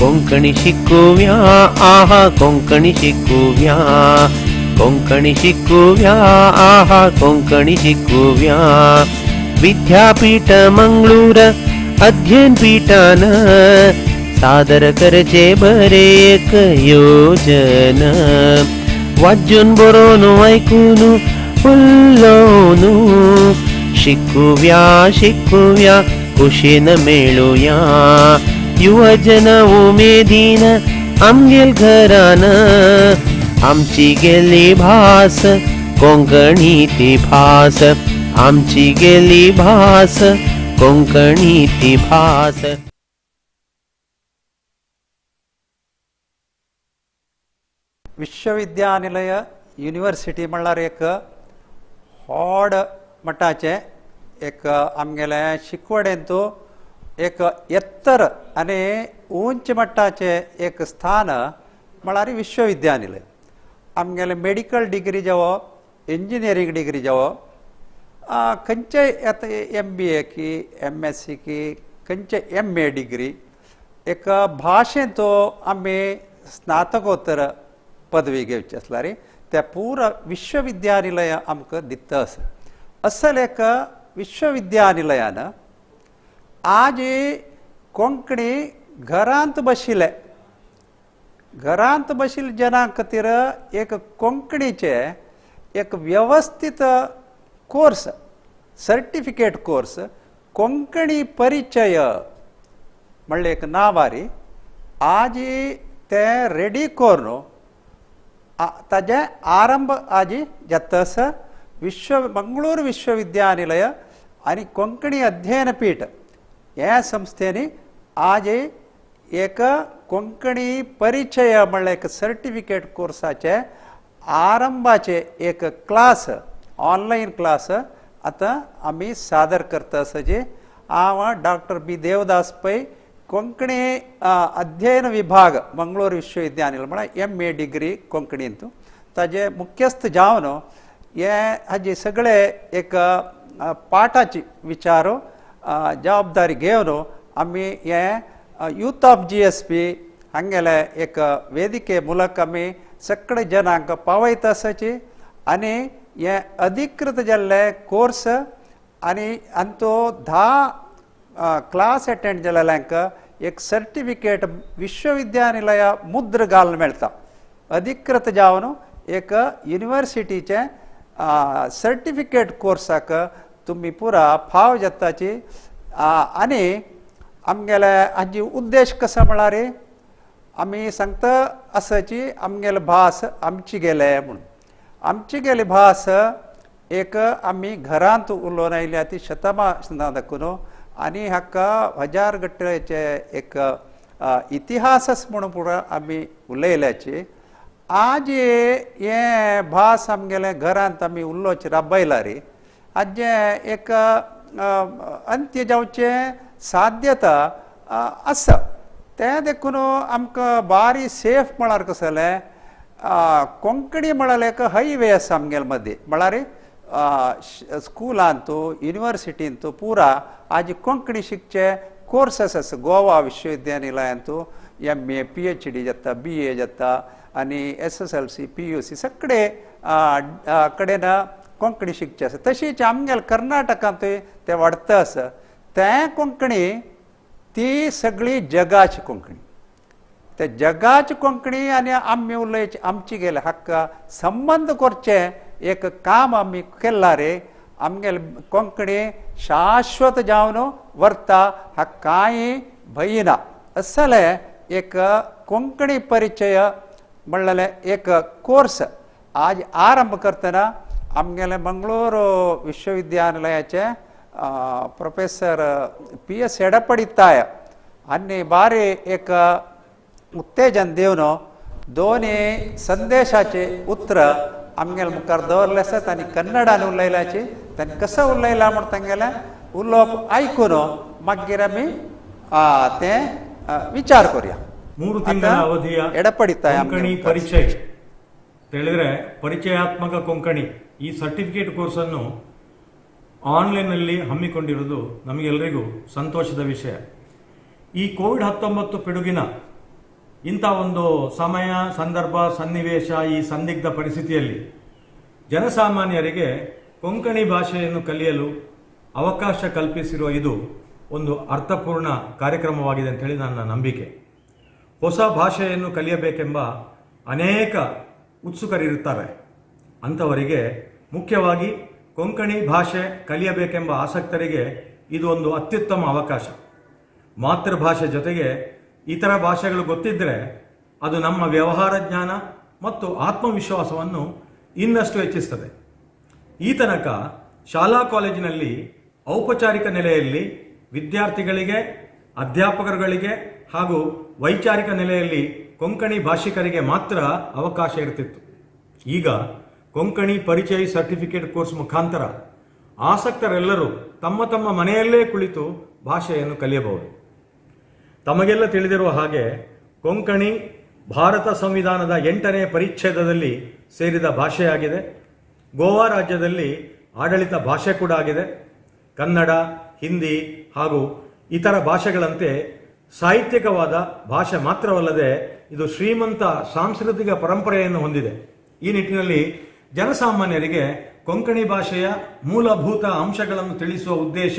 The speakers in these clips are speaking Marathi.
कोंकणी शिकूया आहा कोंकणी शिकूया कोंकणी शिकूया आहा कोंकणी शिकूया विद्यापीठ मंगळूर अध्ययन पीठान सादर करचे बरे एक योजन वाजून बरोवन ऐकून उल्लोन शिकूया शिकूया खुशीन मेळूया युवजन उमेदीन आमगेल घरान आमची गेली भास कोंकणी ती भास आमची गेली भास कोंकणी ती भास. विश्वविद्यानिलय युनिवर्सिटी म्हणल्यार एक व्हड मटाचे एक आमगेले शिकवडेंतू एक एत्तर आनी उंच मट्टाचे एक स्थान म्हळ्यार विश्वविद्यानिलय. आमगेले मेडिकल डिग्री जावो इंजिनियरिंग डिग्री जावो खंयचेय MBA की MSc की खंयचे MA डिग्री एक भाशेंतू आमी स्नातकोत्तर पदवी घेवची आसल्यार त्या पुरा विश्वविद्यानिलय आमकां दिता आसा. असल एक विश्वविद्यानिलयान आज कोंकणी घरांत बशिल्ले जनां खातीर एक कोंकणीचे एक व्यवस्थित कोर्स सर्टिफिकेट कोर्स कोंकणी परिचय म्हणले एक नावारी आज ते रेडी करून ताजे आरंभ आज जाता आसा. मंगळूर विश्वविद्यानिलय आनी कोंकणी अध्ययन पीठ ह्या संस्थेनी आज एक कोंकणी परिचय म्हणले एक सर्टिफिकेट कोर्साचे आरंभाचे एक क्लास ऑनलायन क्लास आतां आमी सादर करता आसाचे. हांव डॉक्टर B देवदास पै कोंकणी अध्ययन विभाग मंगळूर विश्वविद्यानिलय म्हळ्यार MA डिग्री कोंकणींत ताजे मुख्यस्थ जावन हे हाजे सगळे एक पाठाची विचार जबाबदारी घेवन आमी हे यूथ ऑफ GSP हांगेले एक वेदिके मूलक आमी सगळे जनांक पावयता आसाची. आनी हे अधिकृत जाल्ले कोर्स आनी तो 10 क्लास अटेंड जाल्ल्यांक एक सर्टिफिकेट विश्वविद्यानिलय मुद्र घालून मेळटा. अधिकृत जावन एक युनिवर्सिटीचे सर्टिफिकेट कोर्साक तुमी पुरा फाव जाताची. आनी आमगेले हाजी उद्देश कसो म्हळ्यार आमी सांगता आसाची आमगेले भास आमची गेले म्हणून. आमची गेली भास एक आमी घरांत उलोवन आयल्या ती शतमां दाखून आनी हाका हजार गट्टेचे एक इतिहासच म्हणून पुरो आमी उलयल्याची. आज हे भास आमगेले घरांत आमी उलोवचे राबयल्यार हाजे एक अंत्य जावचे साध्यता आसा. ते देखून आमकां बारी सेफ म्हळ्यार कशें जालें कोंकणी म्हळ्यार एक हायवे आसा आमगेले मदीं म्हळ्यार स्कुलांतू युनिवर्सिटींतू पुरा आज कोंकणी शिकचे कोर्सेस आसा. गोवा विश्वविद्यानिलयांतू MA PhD जाता BA जाता आनी SSLC PUC सगळे कडेन कोंकणी शिकचे आसा. तशीच आमगेले कर्नाटकांतूय ते वाडता आसा. ते कोंकणी ती सगळी जगाची कोंकणी ते जगाची कोंकणी आनी आमी उलयची आमची गेले हाका संबंध करचे एक काम आमी केल्ला रे. आमगेले कोंकणी शाश्वत जावन व्हरता हा कांय भंय ना. असले एक कोंकणी परिचय म्हणलेले एक कोर्स आज आरंभ करतना आमगेले मंगळूर विश्वविद्यानिलयाचे प्रोफेसर PS एडपडी ताय हांणी बारी एक उत्तेजन दिवन दोनी संदेशाचे उतर आमगेले मुखार दवरले आसात आनी कन्नडान उलयल्याची. तांणी कसो उलयला म्हूण तांगेले उलोवप आयकून मागीर आमी ते विचार करूया. 3 ತಿಂಗಳ ಅವಧಿಯ ಎಡಪಡಿ ತಾಯ ಕೊಂಕಣಿ ಪರಿಚಯ ಹೇಳಿದ್ರೆ ಪರಿಚಯಾತ್ಮಕ ಕೊಂಕಣಿ ಈ ಸರ್ಟಿಫಿಕೇಟ್ ಕೋರ್ಸ್ ಅನ್ನು ಆನ್ಲೈನ್ ನಲ್ಲಿ ಹಮ್ಮಿಕೊಂಡಿರುವುದು ನಮಗೆಲ್ಲರಿಗೂ ಸಂತೋಷದ ವಿಷಯ. ಈ ಕೋವಿಡ್-19 ಪಿಡುಗಿನ ಇಂಥ ಒಂದು ಸಮಯ, ಸಂದರ್ಭ, ಸನ್ನಿವೇಶ, ಈ ಸಂದಿಗ್ಧ ಪರಿಸ್ಥಿತಿಯಲ್ಲಿ ಜನಸಾಮಾನ್ಯರಿಗೆ ಕೊಂಕಣಿ ಭಾಷೆಯನ್ನು ಕಲಿಯಲು ಅವಕಾಶ ಕಲ್ಪಿಸಿರುವ ಇದು ಒಂದು ಅರ್ಥಪೂರ್ಣ ಕಾರ್ಯಕ್ರಮವಾಗಿದೆ ಅಂತೇಳಿ ನನ್ನ ನಂಬಿಕೆ. ಹೊಸ ಭಾಷೆಯನ್ನು ಕಲಿಯಬೇಕೆಂಬ ಅನೇಕ ಉತ್ಸುಕರಿರುತ್ತಾರೆ. ಅಂಥವರಿಗೆ, ಮುಖ್ಯವಾಗಿ ಕೊಂಕಣಿ ಭಾಷೆ ಕಲಿಯಬೇಕೆಂಬ ಆಸಕ್ತರಿಗೆ ಇದು ಒಂದು ಅತ್ಯುತ್ತಮ ಅವಕಾಶ. ಮಾತೃಭಾಷೆ ಜೊತೆಗೆ ಇತರ ಭಾಷೆಗಳು ಗೊತ್ತಿದ್ದರೆ ಅದು ನಮ್ಮ ವ್ಯವಹಾರ ಜ್ಞಾನ ಮತ್ತು ಆತ್ಮವಿಶ್ವಾಸವನ್ನು ಇನ್ನಷ್ಟು ಹೆಚ್ಚಿಸ್ತದೆ. ಈ ತನಕ ಶಾಲಾ ಕಾಲೇಜಿನಲ್ಲಿ ಔಪಚಾರಿಕ ನೆಲೆಯಲ್ಲಿ ವಿದ್ಯಾರ್ಥಿಗಳಿಗೆ, ಅಧ್ಯಾಪಕರುಗಳಿಗೆ ಹಾಗೂ ವೈಚಾರಿಕ ನೆಲೆಯಲ್ಲಿ ಕೊಂಕಣಿ ಭಾಷಿಕರಿಗೆ ಮಾತ್ರ ಅವಕಾಶ ಇರ್ತಿತ್ತು. ಈಗ ಕೊಂಕಣಿ ಪರಿಚಯ ಸರ್ಟಿಫಿಕೇಟ್ ಕೋರ್ಸ್ ಮುಖಾಂತರ ಆಸಕ್ತರೆಲ್ಲರೂ ತಮ್ಮ ತಮ್ಮ ಮನೆಯಲ್ಲೇ ಕುಳಿತು ಭಾಷೆಯನ್ನು ಕಲಿಯಬಹುದು. ತಮಗೆಲ್ಲ ತಿಳಿದಿರುವ ಹಾಗೆ ಕೊಂಕಣಿ ಭಾರತ ಸಂವಿಧಾನದ 8ನೇ ಪರಿಚ್ಛೇದದಲ್ಲಿ ಸೇರಿದ ಭಾಷೆಯಾಗಿದೆ. ಗೋವಾ ರಾಜ್ಯದಲ್ಲಿ ಆಡಳಿತ ಭಾಷೆ ಕೂಡ ಆಗಿದೆ. ಕನ್ನಡ, ಹಿಂದಿ ಹಾಗೂ ಇತರ ಭಾಷೆಗಳಂತೆ ಸಾಹಿತ್ಯಿಕವಾದ ಭಾಷೆ ಮಾತ್ರವಲ್ಲದೆ ಇದು ಶ್ರೀಮಂತ ಸಾಂಸ್ಕೃತಿಕ ಪರಂಪರೆಯನ್ನು ಹೊಂದಿದೆ. ಈ ನಿಟ್ಟಿನಲ್ಲಿ ಜನಸಾಮಾನ್ಯರಿಗೆ ಕೊಂಕಣಿ ಭಾಷೆಯ ಮೂಲಭೂತ ಅಂಶಗಳನ್ನು ತಿಳಿಸುವ ಉದ್ದೇಶ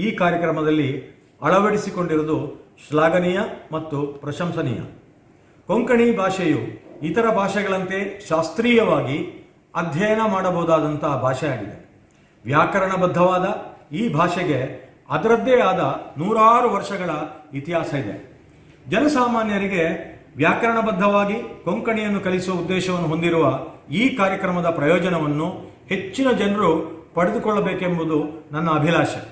ಈ ಕಾರ್ಯಕ್ರಮದಲ್ಲಿ ಅಳವಡಿಸಿಕೊಂಡಿರುವುದು ಶ್ಲಾಘನೀಯ ಮತ್ತು ಪ್ರಶಂಸನೀಯ. ಕೊಂಕಣಿ ಭಾಷೆಯು ಇತರ ಭಾಷೆಗಳಂತೆ ಶಾಸ್ತ್ರೀಯವಾಗಿ ಅಧ್ಯಯನ ಮಾಡಬಹುದಾದಂತಹ ಭಾಷೆಯಾಗಿದೆ. ವ್ಯಾಕರಣಬದ್ಧವಾದ ಈ ಭಾಷೆಗೆ ಅದರದ್ದೇ ಆದ 100 ವರ್ಷಗಳ ಇತಿಹಾಸ ಇದೆ. ಜನಸಾಮಾನ್ಯರಿಗೆ ವ್ಯಾಕರಣಬದ್ಧವಾಗಿ ಕೊಂಕಣಿಯನ್ನು ಕಲಿಸುವ ಉದ್ದೇಶವನ್ನು ಹೊಂದಿರುವ ಈ ಕಾರ್ಯಕ್ರಮದ ಪ್ರಯೋಜನವನ್ನು ಹೆಚ್ಚಿನ ಜನರು ಪಡೆದುಕೊಳ್ಳಬೇಕೆಂಬುದು ನನ್ನ ಅಭಿಲಾಷೆ.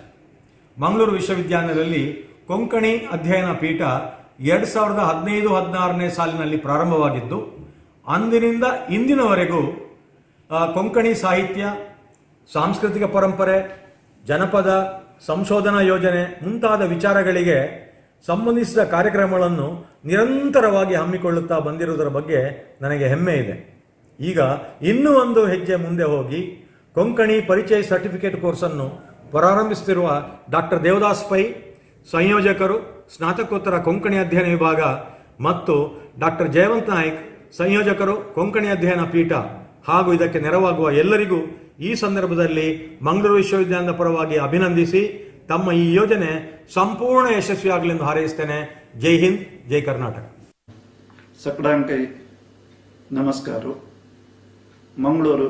ಮಂಗಳೂರು ವಿಶ್ವವಿದ್ಯಾಲಯದಲ್ಲಿ ಕೊಂಕಣಿ ಅಧ್ಯಯನ ಪೀಠ 2015-16ನೇ ಸಾಲಿನಲ್ಲಿ ಪ್ರಾರಂಭವಾಗಿದ್ದು, ಅಂದಿನಿಂದ ಇಂದಿನವರೆಗೂ ಕೊಂಕಣಿ ಸಾಹಿತ್ಯ, ಸಾಂಸ್ಕೃತಿಕ ಪರಂಪರೆ, ಜನಪದ, ಸಂಶೋಧನಾ ಯೋಜನೆ ಮುಂತಾದ ವಿಚಾರಗಳಿಗೆ ಸಂಬಂಧಿಸಿದ ಕಾರ್ಯಕ್ರಮಗಳನ್ನು ನಿರಂತರವಾಗಿ ಹಮ್ಮಿಕೊಳ್ಳುತ್ತಾ ಬಂದಿರುವುದರ ಬಗ್ಗೆ ನನಗೆ ಹೆಮ್ಮೆ ಇದೆ. ಈಗ ಇನ್ನೂ ಒಂದು ಹೆಜ್ಜೆ ಮುಂದೆ ಹೋಗಿ ಕೊಂಕಣಿ ಪರಿಚಯ ಸರ್ಟಿಫಿಕೇಟ್ ಕೋರ್ಸನ್ನು ಪ್ರಾರಂಭಿಸುತ್ತಿರುವ ಡಾಕ್ಟರ್ ದೇವದಾಸ್ ಪೈ, ಸಂಯೋಜಕರು, ಸ್ನಾತಕೋತ್ತರ ಕೊಂಕಣಿ ಅಧ್ಯಯನ ವಿಭಾಗ, ಮತ್ತು ಡಾಕ್ಟರ್ ಜಯವಂತ್ ನಾಯ್ಕ್, ಸಂಯೋಜಕರು, ಕೊಂಕಣಿ ಅಧ್ಯಯನ ಪೀಠ ಹಾಗೂ ಇದಕ್ಕೆ ನೆರವಾಗುವ ಎಲ್ಲರಿಗೂ ಈ ಸಂದರ್ಭದಲ್ಲಿ ಮಂಗಳೂರು ವಿಶ್ವವಿದ್ಯಾಲಯದ ಪರವಾಗಿ ಅಭಿನಂದಿಸಿ ತಮ್ಮ ಈ ಯೋಜನೆ ಸಂಪೂರ್ಣ ಯಶಸ್ವಿಯಾಗಲೆಂದು ಹಾರೈಸುತ್ತೇನೆ. ಜೈ ಹಿಂದ್, ಜೈ ಕರ್ನಾಟಕ. सगळ्यांकय नमस्कार. मंगळूर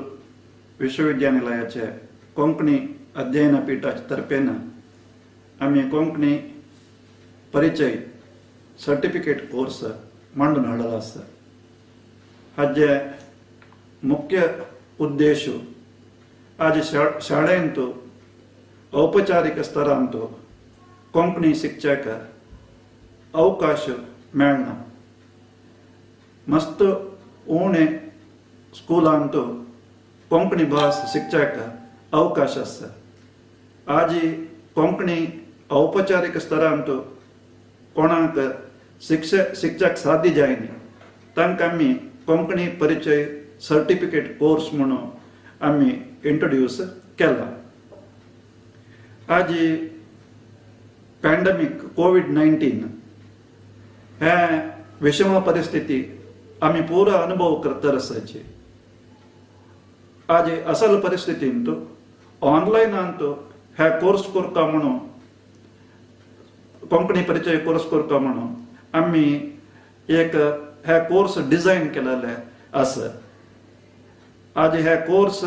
विश्वविद्यानिलयाचे कोंकणी अध्ययन पीठाच्या तर्फेन आम्ही कोंकणी परिचय सर्टिफिकेट कोर्स मांडून हाडला आसा. हाजे मुख्य उद्देश आज शाळेंतू औपचारिक स्तरांतू कोंकणी शिक्षक अवकाश मेळना. मस्त उणे स्कूलांतू कोंकणी भास शिक्षक अवकाश आसा. आज कोंकणी औपचारिक स्तरांतू कोणाक शिक्षक साध्य जायना तांकां आमी कोंकणी परिचय सर्टिफिकेट कोर्स म्हणून आमी इंट्रोड्यूस केला. आज पॅन्डेमिक कोविड-19 हे विषम परिस्थिती आम्ही पूरा अनुभव करता आसाची. आज असल परिस्थितींत ऑनलायनांत हे कोर्स करता म्हणून कोंकणी परिचय कोर्स करता म्हणून आम्ही एक हे कोर्स डिझायन केलेले आसा. आज हे कोर्स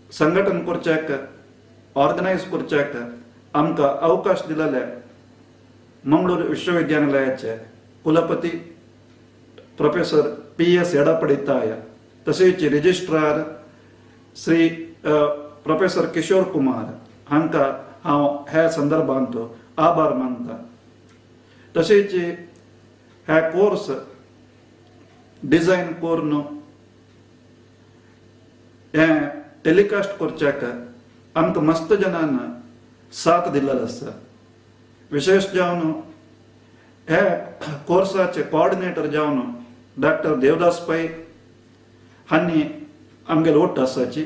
संघटन करच्याक, ऑर्गनायज करच्याक आमकां अवकाश दिलेले मंगळूर विश्वविद्यानिलयाचे कुलपती प्रोफेसर PS येडापडी ताय, तशेंच रजिस्ट्रार श्री प्रोफेसर किशोर कुमार हांकां हांव ह्या संदर्भांत आभार मानता. तशेंच हे कोर्स डिझायन करून हे टेलिकास्ट करच्याक आमकां मस्त जनान साथ दिल्लो आसा. विशेष जावन हे कोर्साचे कोऑर्डिनेटर जावन डॉक्टर देवदास पै हांणी आमगेर ओट आसाची.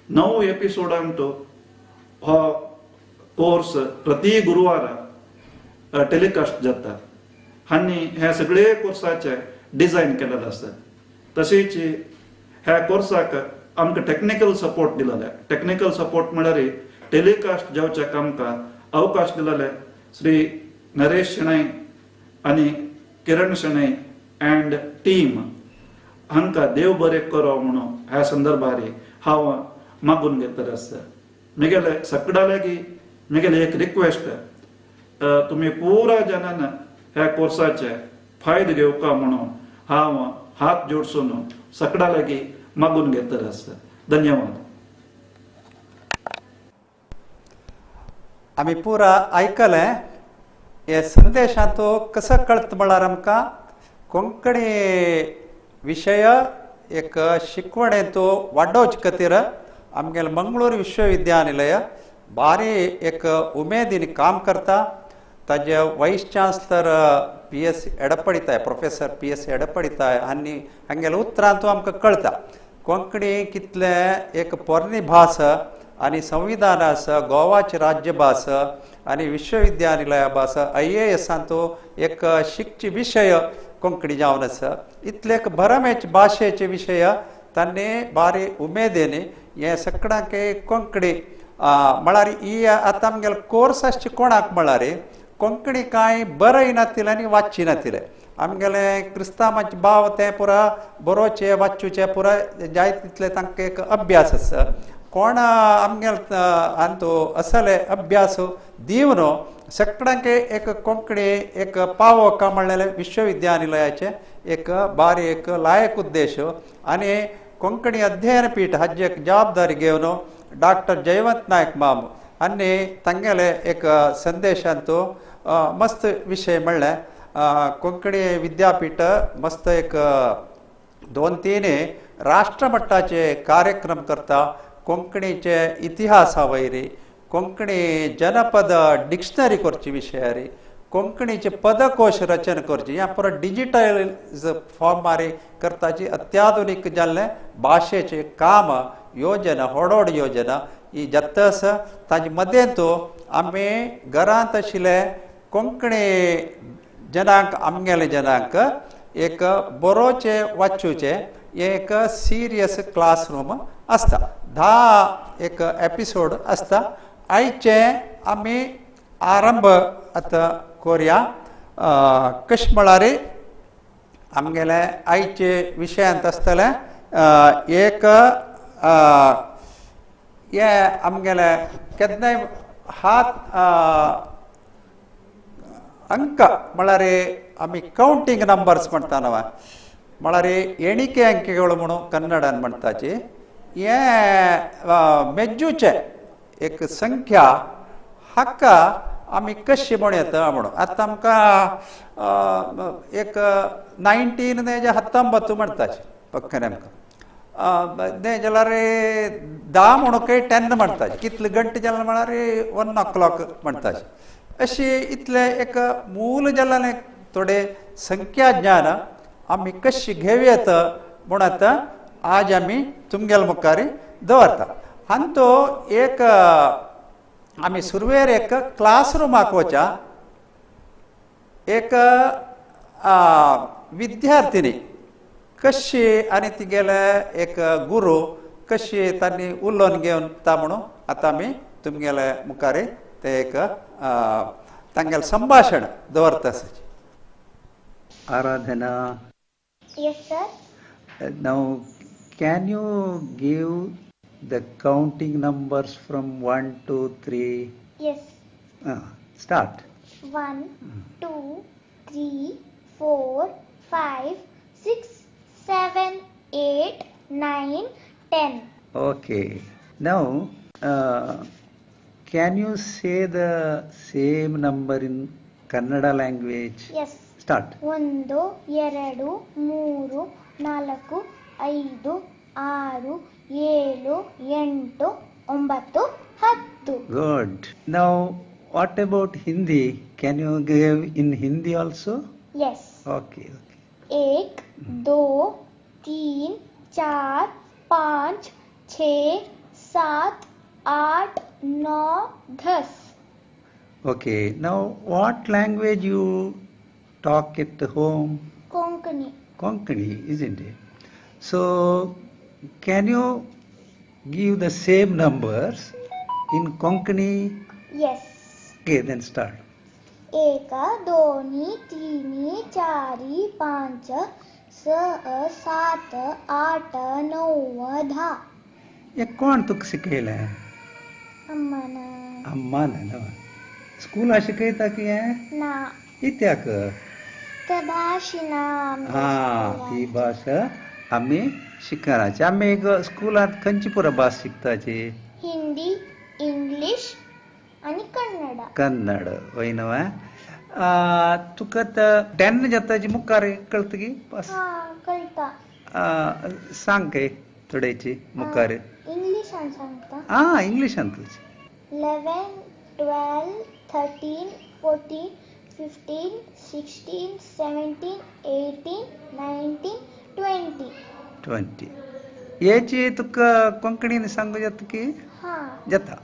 9 एपिसोडांत हो कोर्स प्रति गुरुवार टेलिकास्ट जाता हांनी हे सगळे कोर्साचे डिझायन केलेले आसा. तशेंच ह्या कोर्साक आमकां टेक्निकल सपोर्ट दिलेले. टेक्निकल सपोर्ट म्हळ्यार टेलिकास्ट जावच्याक आमकां अवकाश दिलेले श्री नरेश शेणै आनी किरण शेणै अँड टीम हांकां देव बरें करो म्हणून ह्या संदर्भार हांव मागून घेतले आसा. म्हगेले सगळ्या लागीं म्हगेली एक रिक्वेस्ट, तुमी पुरा जनान ह्या कोर्साचे फायदो घेवका म्हणून हांव हात जोडसून सगळ्या लागीं मागून घेतले आसा. धन्यवाद. आमी पुरा आयकलें. हे संदेशांतू कसं कळत म्हळ्यार आमकां कोंकणी विशय एक शिकवणेंतू वाडोवचे खातीर आमगेलें मंगळूर विश्वविद्यानिलय भारी एक उमेदीन काम करता. ताजे वायस चान्सलर PS एडपडिताय, प्रोफेसर PS एडपडिताय आनी हांगेले उतरांतू आमकां कळटा कोंकणी कितले एक पोरणी भास आनी संविधान आसा, गोवाची राज्य भास आनी विश्वविद्यानिलया भास, IASांतू एक शिकचे विशय कोंकणी जावन आसा. इतले भरमेचे भाशेचे विशय तांणी भारी उमेदीन हे सगळ्यांक कोंकणी म्हळ्यार ही आतां आमगेले कोर्स आसचे कोणाक म्हळ्यार कोंकणी कांय बरय नातिले आनी वाचची नातिले. आमगेले क्रिस्तांवांचे भाव ते पुरा बरोवचे वाचूचे पुरा जाय तितले तांकां एक अभ्यास आसा. कोण आमगेले हातू असले अभ्यास दिवन सगळ्यांक एक कोंकणी एक पावोवका म्हणलेले विश्वविद्यानिलयाचे एक भारी एक लायक उद्देश. आनी कोंकणी अध्ययन पीठ हाजी एक जबाबदारी घेवन डॉक्टर जयवंत नायक माम हांणी तांगेले एक संदेशांतू मस्त विशय म्हणल्यार कोंकणी विद्यापीठ मस्त एक 2-3 राष्ट्रमट्टाचे कार्यक्रम करता. कोंकणीचे इतिहासा वयरी, कोंकणी जनपद डिक्शनरी करची विशयारी, कोंकणीचे पदकोश रचना करची, ह्या पुरो डिजिटलायज फॉर्मार करताची अत्याधुनीक जाल्ले भाशेचे काम योजना होडोड योजना ही जत्त आसा. ताजे मदेंतू आमी घरांत आशिल्ले कोंकणी जनांक आमगेले जनांक एक बरोवचे वाचूचे एक सिरियस क्लासरूम आसता. 10 एक एपिसोड आसता. आयचे आमी आरंभ आतां कोरया. कशें म्हळ्यार आमगेले आयचे विशयांत आसतले एक हे आमगेले केन्नाय हात अंक म्हळ्यार आमी काउंटींग नंबर्स म्हणटा न्हय, म्हळ्यार एणिके अंकेಗಳು म्हणून कन्नडान म्हणटाची. हे मेजूचे एक संख्या हाका आमी कशी म्हूण येता म्हणून आतां आमकां एक 19 ने 19 म्हणटाची पक्कन आमकां न्ही जाल्यार 10 म्हणून 10 म्हणटाची. कितले घंटे जाले म्हळ्यार 1 o'clock म्हणटाची. अशी इतले एक मूल जाल्ले थोडे संख्या ज्ञान आमी कशी घेवयेत म्हूण आतां आज आमी तुमगेले मुखार दवरता. हांतू एक आमी सुरवेर एक क्लासरूमाक वचा. एक विद्यार्थिनी कशी आनी तिगेले एक गुरू कशी तांणी उलोवन घेवन ता म्हणून आतां आमी तुमगेले मुखार ते एक तांगेलें संभाशण दवरता. Aradhana. Yes, sir. Now, can you give the counting numbers from 1 to 3? Yes. Start. 1, 2, 3, 4, 5, 6, 7, 8, 9, 10. Okay. Now, can you say the same number in Kannada language? Yes. Start. 1, 2, 3, 4, 5, 6, 7, 8, 9, 10. Good. Now, what about Hindi? Can you give in Hindi also? Yes. Okay. 1, 2, 3, 4, 5, 6, 7, 8, 9, 10. Okay. Now, what language you talk at home? Konkani. Konkani, isn't it? So, can you give the same numbers in Konkani? Yes. Okay, then start. 1 2 3 4 5 6 7 8 9 10. हे कोण तुका शिकयलें? अम्माना. अम्मान ना स्कूला शिकयता की हें? ना. कित्याक? त्या भाषेना हा ती भाशा आमी शिकनाची. आमी स्कुलांत खंयची पुरो भास शिकताची? हिंदी, इंग्लिश आणि कन्नडा. कन्नड वय न्हू. तुका 10 जाताची मुखार कळटा की? हा कळता. सांग काय थोड्याची मुखार. इंग्लिशान सांगता. इंग्लिशान तुजी. 11 12 13 14 15 16 17 18 19 20. 20. याची तुका कोंकणीन सांगू जाता की? हा. जाता.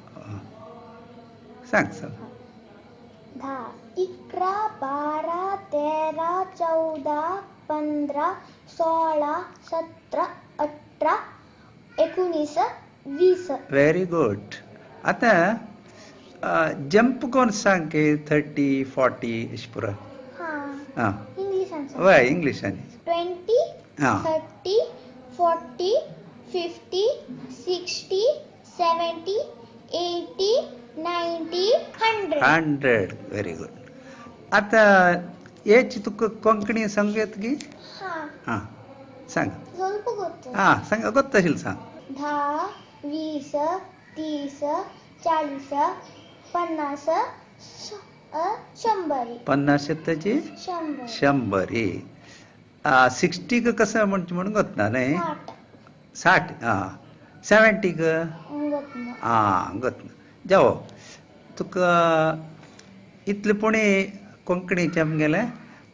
सांग सांग. 10 11 12 13 14 15 16 17 18 19 20. Very good. आता जंप कोण सांग की 30 40 अशी पुरो. हा. इंग्लिशान सांग. वय इंग्लिशान. 20 हा. 30 40 50 60 70 80 90 100. 100. Very good. आता याची तुका कोंकणी सांगू येता की? हा. सांग. ಸ್ವಲ್ಪ ಗೊತ್ತು. सांग ಗೊತ್ತಾशिಲ್ಲ सांग. 10 20 30 40 50 100. 50 येताची 100. 100. 60 क कसं म्हणून गोतना न्हय? 60. 70 क? गोतना. जावो तुका इतले पुणे कोंकणीचे आमगेलें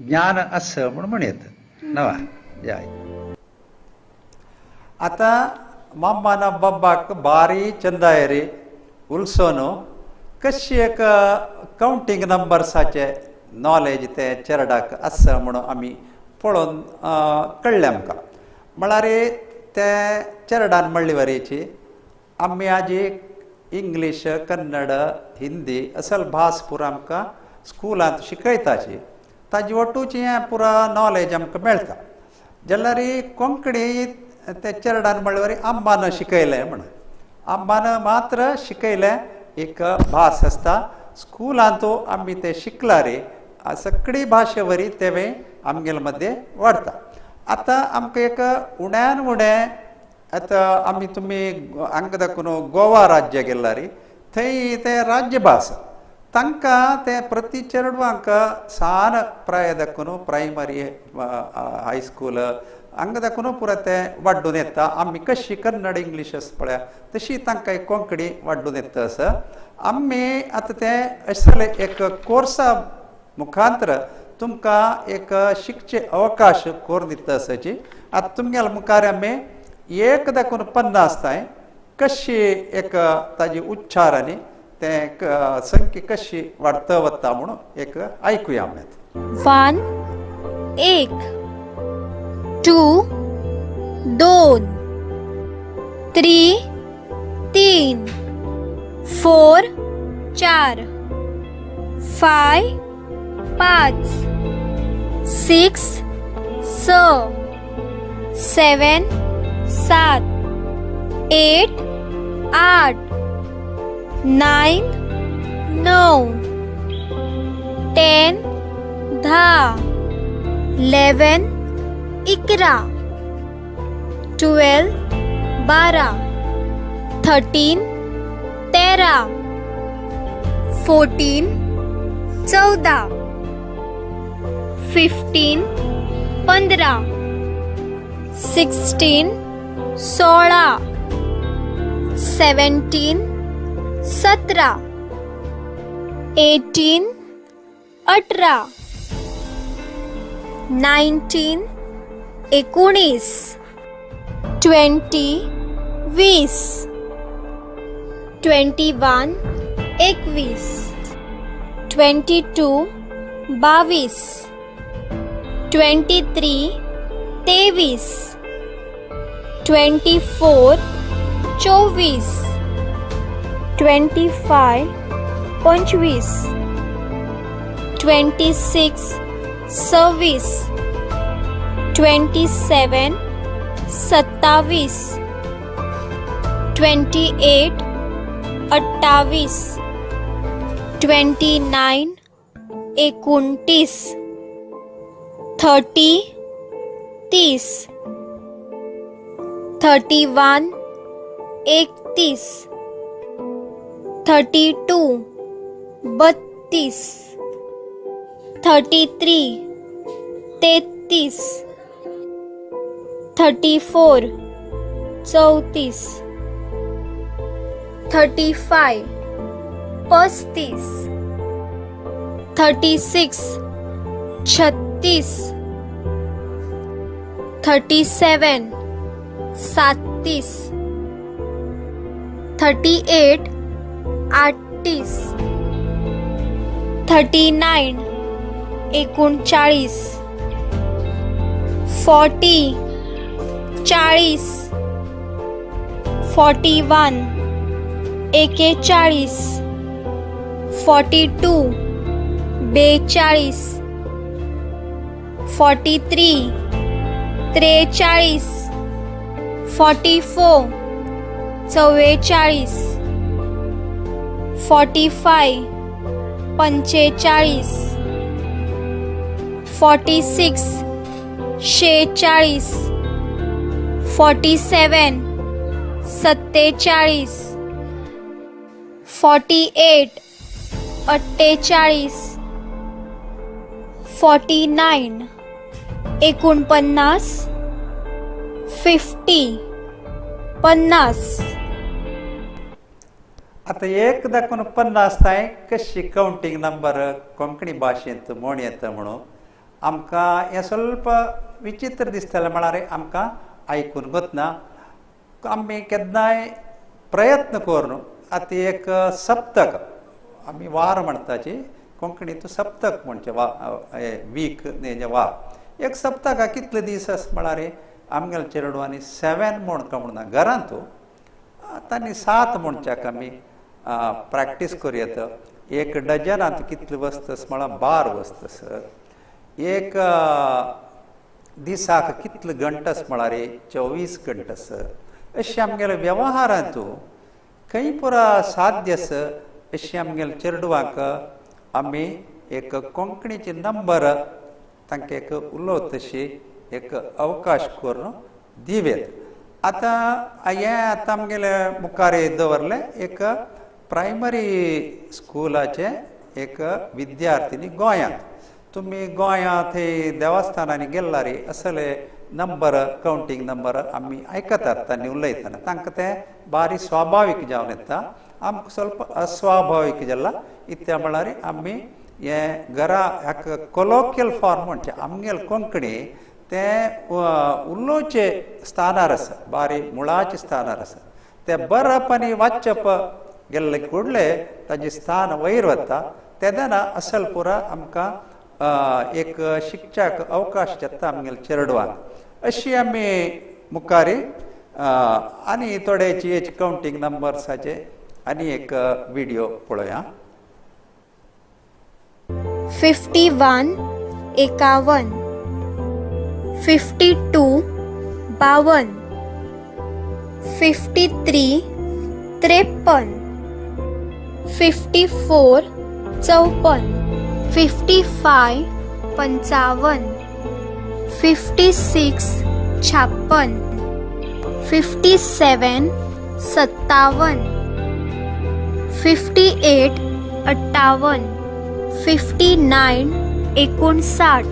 ज्ञान असं म्हणून येता नवा. जाय. आता मम्मान बब्बाक बारी चंदायरी उलसोन कशी एक काउंटिंग नंबर्साचे नॉलेज ते चेरडाक आसा म्हणून आमी पळोवन कळ्ळें आमकां. म्हळ्यार ते चेरडान म्हणले वरेची आमी आजी इंग्लीश कन्नड हिंदी असल भास पुरो आमकां स्कुलांत शिकयताची. ताजी वटूची हें पुरो नॉलेज आमकां मेळटा. जाल्यार कोंकणी ते चेरडान म्हणले वरी आंबान शिकयलें म्हणून. आंबान मात्र शिकयलें एक भास आसता. स्कुलांतू आमी ते शिकला रे सगळी भाशे वरी तेवे आमगेले मध्ये वाडता. आतां आमकां एक उण्यान उणें आतां आमी तुमी हांगा दाखोवन गोवा राज्य गेला रे थंय ते राज्यभास तांकां ते प्रति चेडवांक सान प्राय दाखोवन प्रायमरी हायस्कूल हांगा दाखोवन पुरो ते वाडून येता. आमी कशी कन्नड इंग्लीश आसा पळय तशी तांकां एक कोंकणी वाडून येता आसा. आमी आतां ते असले एक कोर्सा मुखांतर तुमकां एक शिकचे अवकाश कोर दिता आसाची. आतां तुमगेल्या मुखार आमी 1 दाखोवन 50 आसताय कशी एक ताजी उच्चार आनी ते संख्या कशी वाडता वता म्हणून एक आयकुया आमी. 1 1 2 2 3 3 4 4 5 5 6 6 7 7 8 8 9 9 10 10 11 11 12 12 13 13 14 14 15 15 16 16 17 17 18 18 19 19 20 20 21 21 22 22 23 तेवीस, 24 24, 25 25, 26 26, 27 27, 28 28, 29 29, 30 30, 31 31, 32 32, 33 33, 34 34, 35 35, 36 36, 37 37, 38 38, 39 39, 40 40, 41 41, 42 42, 43 43, 44 44, 45 45, 46 46, 47 47, 48 48, 49 49, 50 50. आता एक दाखवून 50 ताय कशी काउंटिंग नंबर कोंकणी भाशेंत म्हण येता म्हणून आमकां हें स्वल्प विचित्र दिसतलें म्हळ्यार आमकां आयकून वतना आमी केन्नाय प्रयत्न करून आतां एक सप्तक आमी वार म्हणटाची कोंकणींत सप्तक म्हणचे वीक जे वार एक सप्तका कितले दीस आस म्हळ्यार आमगेल्या चेडवांनी 7 म्हण काय म्हणना घरांत तांणी 7 म्हणच्याक आमी प्रॅक्टीस करूं एक डजनांत कितले वस्तस म्हळ्यार 12 वस्तस एक दिसाक कितले घंटस म्हळ्यार 24 घंटस अशें आमगेल्या वेवहारांत खंय पुरा साध्य अशी आमगेल्या चेडवांक आमी एक कोंकणीचे नंबर तांकां एक उलोवंक तशी एक अवकाश करून दिवेत आतां हें आतां आमगेले मुखार दवरलें एक प्रायमरी स्कुलाचे एक विद्यार्थी गोंयांत तुमी गोंयांत थंय देवस्थानांनी गेल्यार असले नंबर काउंटींग नंबर आमी आयकतात तांणी उलयतना तांकां तें बारी स्वाभावीक जावन येता आमकां स्वल्प अस्वाभावीक जाला इत्या म्हळ्यार आमी हें घरा हाका कोलोकियल फॉर्म म्हणचे आमगेले कोंकणी तें उलोवचे स्थानार आसा बारी मुळाचे स्थानार आसा तें बरप आनी वाचप गेल्ले फुडले ताजें स्थान वयर वता तेदना असल पुरा आमकां एक शिक्षाक अवकाश जाता आमगेल्या चेडवांक अशी आमी मुखारी आनी थोडेची हेची काउंटींग नंबर्साचे आनी एक व्हिडिओ पळोवया 51 51, 52 52, 53 53, 54 54, 55 55, 56 56, 57 57, 58 58, 59 59,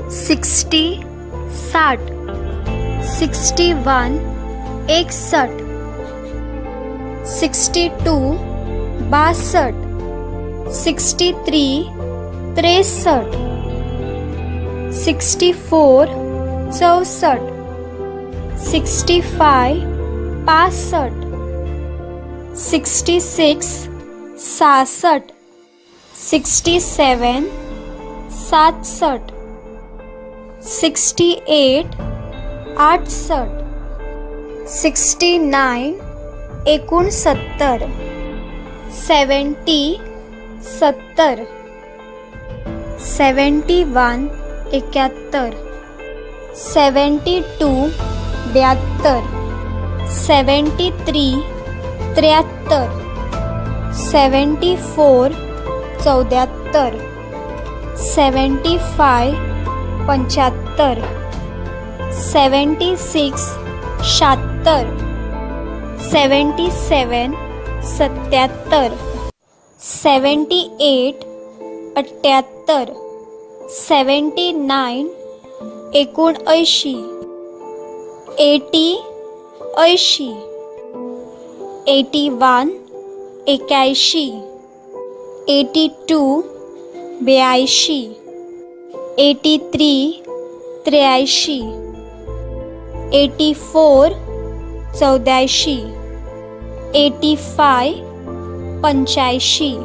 60 60, 61 61, 62 62, 63 63, 64 64, 65 65, 66 66, 67 67, 68 68 69 69 70 70 71 71 72 72 73 73 74 74 75 75 76 76 77 77 78 78 79 79 80 80 81 81 82 82 83 83 84 84 85 85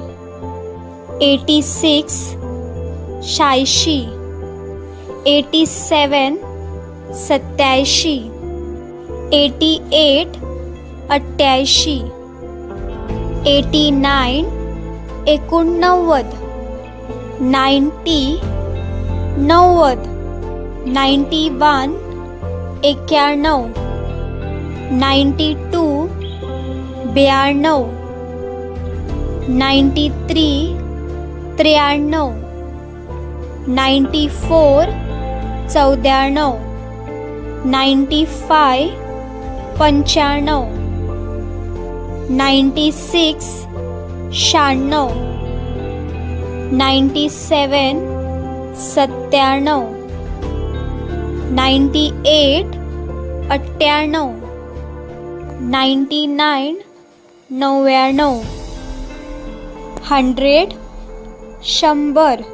86 86 87 87 88 88 89 89 90 90 91 91 92 92 93 93 94 94 95 95 96 96 97 97 98 98 99 99 100 100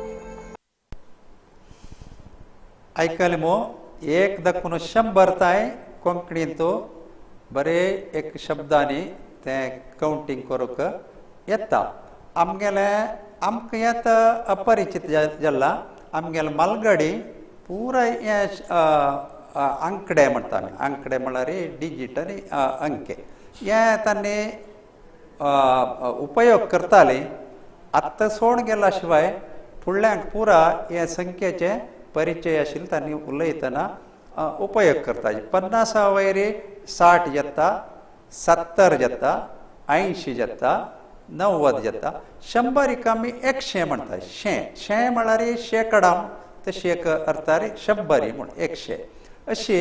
ऐकले मो एक दखून 100 ताय कोंकणीन तो बरे एक शब्दांनी ते काउंटिंग करूक येता आमगेले आमकां येता अपरिचित जाल्ला आमगेले मलगडी पुराय हे अंकडे म्हणटा आमी अंकडे म्हळ्यार डिजीट आनी अंके हे तांणी उपयोग करताली आत्तां सोड गेला शिवाय फुडल्यांक पुरा हे संख्येचे परिचय आशिल्ले तांणी उलयतना उपयोग करताचे 50 वयरी 60 जाता 70 जाता 80 जाता 90 जाता 100 रिकामी 100 म्हणटा 100 म्हळ्यार शेकडा तशी एक अर्थार 100 म्हण 100 अशी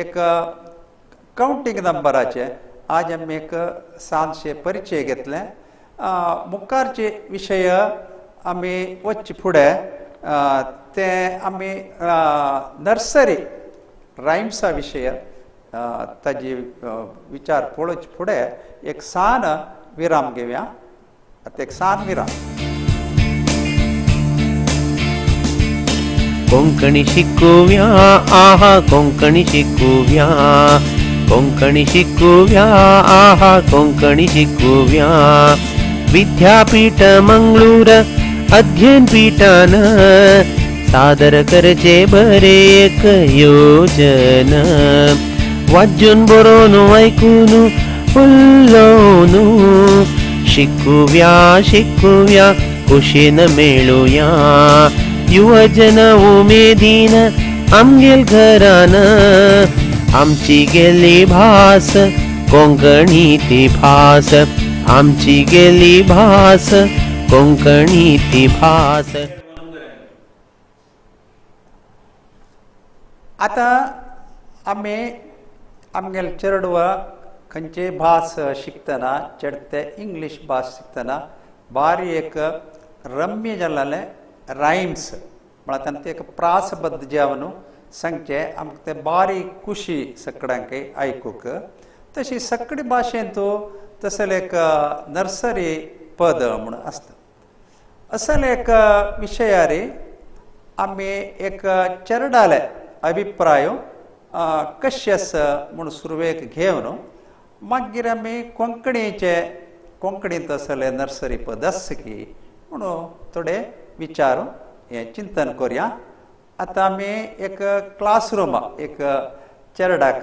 एक काउंटिंग नंबराचे आज आमी एक सांजशे परिचय घेतले मुखारचे विशय आमी वच्चे फुडें ते आमी नर्सरी रायम्सा विशय ताजी विचार पळोवचे फुडें एक सान विराम घेवया आतां एक सान विराम कोंकणी शिकुव्या आहा कोंकणी शिकुव्या कोंकणी शिकुव्या आहा कोंकणी शिकुव्या विद्यापीठ मंगळूर अध्ययन पीठान सादर करचे बरे एक योजन वाजून बरोवन ऐकून उल्लोवन शिकुव्या शिकुव्या कुशीन मेळुया युवजन उमेदीन आमगेल घरान आमची गेली भास कोंकणी ती भास आमची गेली भास कोंकणी ती भास आता आमी आमगेले चेडवां खंयची भास शिकतना चेडते इंग्लीश भास शिकतना बारी एक रम्य जाल्ले रायम्स म्हळ्यार तांणे एक प्रासबद्ध जेवण सांगचे आमकां ते बारी खुशी सगळ्यांक आयकूंक तशी सगळी भाशेंत तसले एक नर्सरी पद म्हूण आसता असल एक विशयार आमी एक चेरडाले अभिप्राय कशे आसा म्हूण सुरवेक घेवन मागीर आमी कोंकणींत असले नर्सरी पद आसा की म्हणून थोडे विचार हें चिंतन करुया आता आमी एक क्लासरूम एक चेरडाक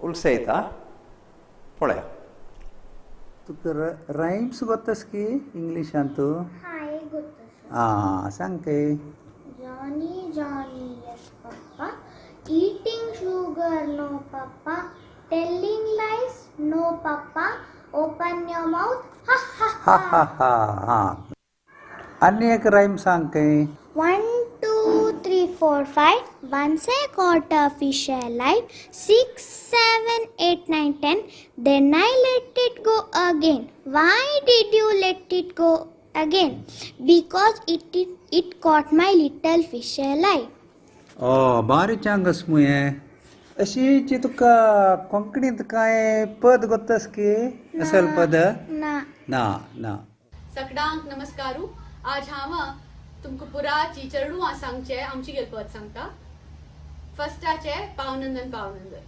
उलसयता पळया. तुका रायम्स गोतस की इंग्लिशान तू? हाय गुड सांग ते. Johnny, Johnny, yes, Papa. Eating sugar, no, Papa. Telling lies, no, Papa. Open your mouth, ha ha हा ha. हा हा हा. आणि एक राईम सांग काय. 1, 2, 3, 4, 5. Once I caught a fish alive. 6, 7, 8, 9, 10. Then I let it go again. Why did you let it go again? Because it caught my little fish alive. बारी चांगस मुये. अशी जी तुका कोंकणीत काय पद गोतस की असल पद? ना. ना ना. सगळ्यांक नमस्कारू. आज हांव तुमकां पुराची चेडू सांगचे आमची गेल पद सांगता. फर्स्टाचे पावनंदन पावनंदन.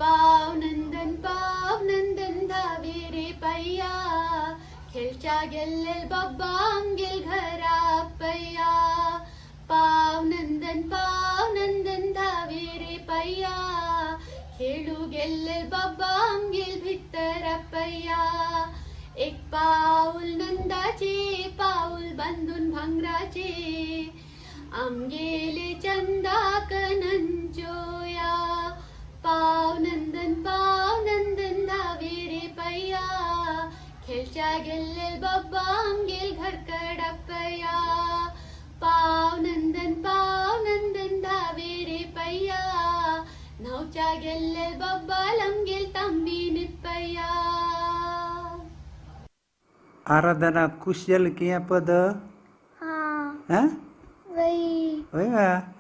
पावनंदन पावनंदन धावे रे पैया, खेळच्या गेल्लेल बाबा आमगेल घरा पैया. पावनंदन पावनंदन धावे रे पैया, खेळू गेल्लेल बाबा आमगेल भितर पैया. एक पाऊल नंदाचे पाऊल बांधून भांगराचे, आमगेले चंदा कनंचोया. पावनंदन पावनंदन धावे रे पैया, खेळच्या गेल्लेल बाबा आमगेल घर कडपया. पावनंदन पावनंदन धावे रे पैया, न्हावच्या गेल्लेल बाबा आमगेल तांबी निपया. आराधना कुशल किया पद? हाँ. वही.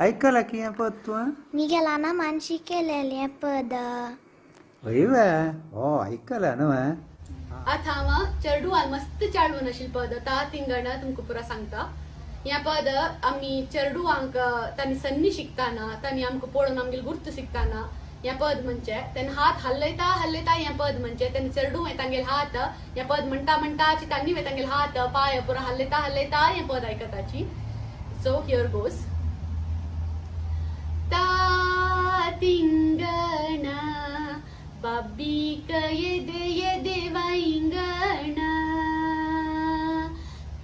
ऐकला किया पद तू? मी गेला ना मानशी केलेले पद. ऐकला ना. आता हांव चेडू मस्त चाडून आशिल्लें पद आतां तिंगण तुमकां पुरा सांगता. ह्या पद आमी चेडूआंक तांणी सन्नी शिकताना, तांणी आमकां पळोवन आमगेले गुर्त शिकताना ह्या पद म्हणचे. तेन्ना हात हलयता हलयता हें पद म्हणचे. तेन्ना चेडू तांगेले हात ह्या पद म्हणटा म्हणटा तांणी तांगेले हात पाय पुरा हलयता हलयता हें पद आयकताची. So here goes. ता तिंगण बाबीक येदे येदे वाईंगण.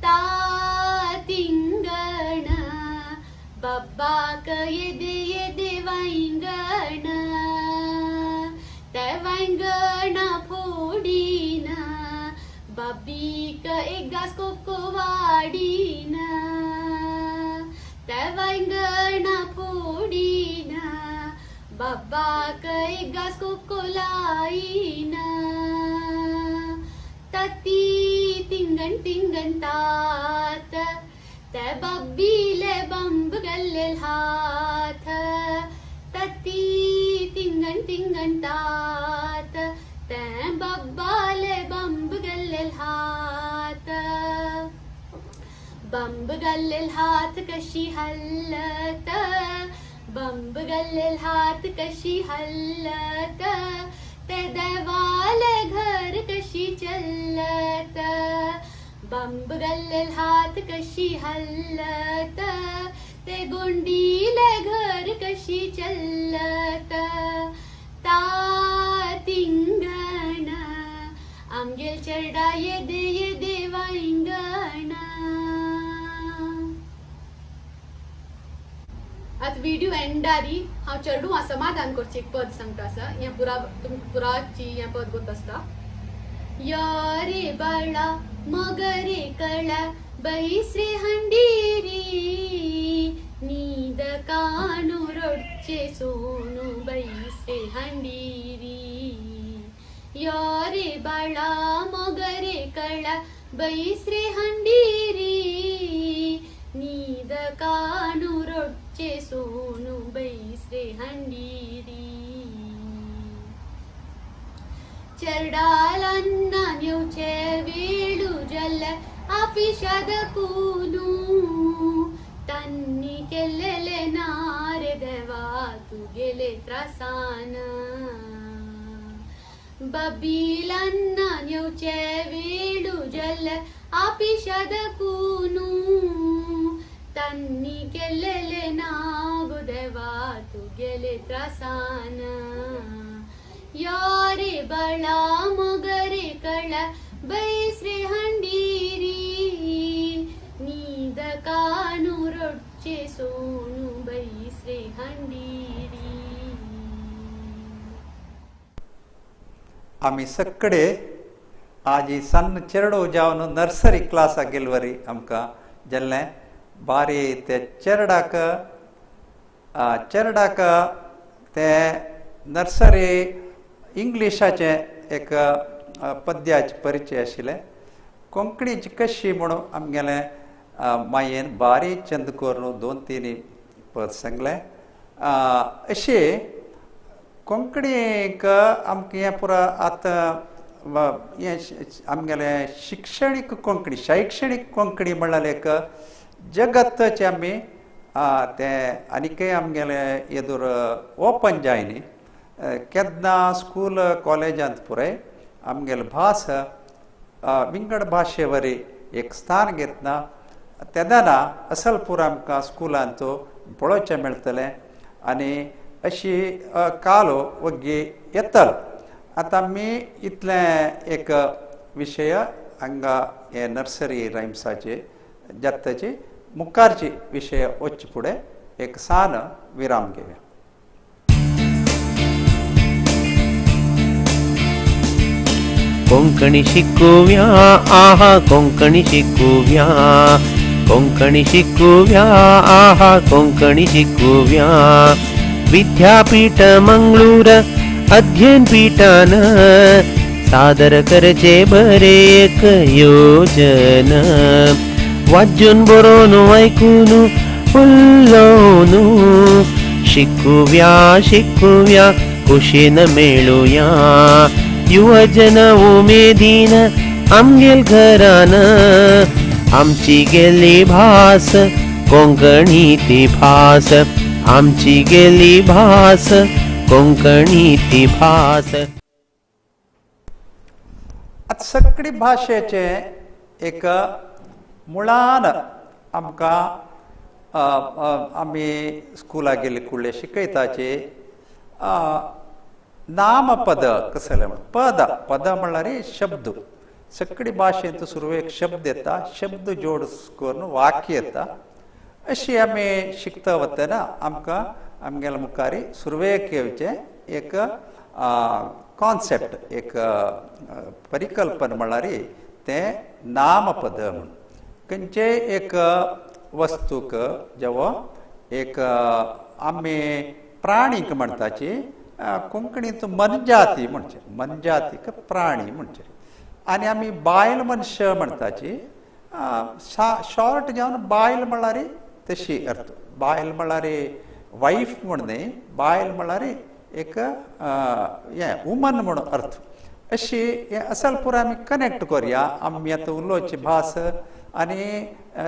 ता तिंगण बाबाक येदे येदे वाईंगण. त्या वाईंगणा फोडीन बाबीक एक घास कोको वाडीन. त्या वाईंगणा फोडीन बाबाक एक घास कोको लाईन. तती तिंगण तिंगण तात, त्या बाबीले बंब गल्लेल हात. तती तिंगण तिंगण तात, त्या बाबाले बंब गल्लेल हात. बंब गल्लेल हात कशी हल्लत, बंब गल्लेल हात कशी हल्लत. ते देवाले घर कशी चलत. बंब गल्लेल हात कशी हल्लत. ते गोंडीले घर कशी चलत. ता तिंगण आमगेल चेडा येदे येदे वाईंगण. आता व्हिडिओ एंडारी हांव चेडू समाधान करचें एक पद सांगता आसा. हें तुमकां पुराची हें पद गोत आसता. या रे बाळा मगरे कळा बैसरे हंडीरी, नीद कानू रोडचे सोनू बैसरे हंडीरी. या रे बाळा मगरे कळा बैसरे हंडीरी, नीद कानू रोडचे सोनू बैसरे हंडीरी. चरडालांना नेवचे वेळू जल आपिशाद कुनू, तांनी केलेले नारे देवा तू गेले त्रासान. बाबीलांना नेवचे वेळू जल आपिशाद कुनू, त्यांनी केलेले नाग देवा तू गेले त्रासान यारे बळा मोगरे कळा बैश्रे हंडीरी नीद कानू रोडचे सोनू बैश्रे हंडीरी. आमी सगळे आज सन्न चेरडो जावन नर्सरी क्लासाक गेलवरी आमकां जेल्ले बारी ते चेरडाक ते नर्सरी इंग्लिशाचे एक पद्याचे परिचय आशिल्ले. कोंकणीची कशी म्हणून आमगेले मायेन बारी चंद करून 2-3 पद सांगले. अशे कोंकणीक आमकां हें पुरो आतां हें आमगेले शिक्षणीक कोंकणी शैक्षणीक कोंकणी म्हणल्यार एक जगतचे आमी ते आनीकय आमगेले येदूर ओपन जाय न्ही. केन्ना स्कूल कॉलेजांत पुराय आमगेले भास विंगड भाशे वरी एक स्थान घेतना तेदना असल पुरो आमकां स्कुलांत पळोवचें मेळटलें आनी अशी कालो वग्गी येतल. आतां आमी इतले एक विशय हांगा हे नर्सरी रायम्साचे जत्ताचे मुखारचे विशय वच्चे फुडें एक सान विराम घेवया. कोंकणी शिकुव्या आहा कोंकणी शिकुव्या कोंकणी शिकुव्या आहा कोंकणी शिकुव्या. विद्यापीठ मंगळूर अध्ययन पीठान सादर करचे बरे एक योजन. वाजून बरोवन ऐकून उल्लोन शिकुव्या शिकुव्या खुशीन मेळुया. युवजन उमेदीन आमगेल घरान आमची गेली भास कोंकणी ती भास आमची गेली भास कोंकणी ती भास. आतां सगळी भाशेचे एक मुळान आमकां आमी स्कुलाक गेले कुडले शिकयताचे नामपद कसले पद पद म्हणल्यार शब्द. सगळी भाशेंत सुरवेक शब्द येता शब्द जोड करून वाक्य येता. अशी आमी शिकता वतना आमकां आमगेले मुखारी सुरवेक येवचे एक कॉन्सेप्ट एक परिकल्पना म्हणल्यार ते नामपद म्हणून. खंयचे एक वस्तूक जेवो एक आमी प्राणीक म्हणटाची कोंकणींत मनजाती म्हणचे मनजातीक प्राणी म्हणचे. आनी आमी बायल मनशां म्हणटाची शॉर्ट जावन बायल म्हणल्यार तशी अर्थ. बायल म्हणल्यार वायफ म्हण न्ही बायल म्हणल्यार एक हें वुमन म्हणून अर्थ. अशी हें असल पुरो आमी कनेक्ट करुया. आमी आतां उलोवची भास आनी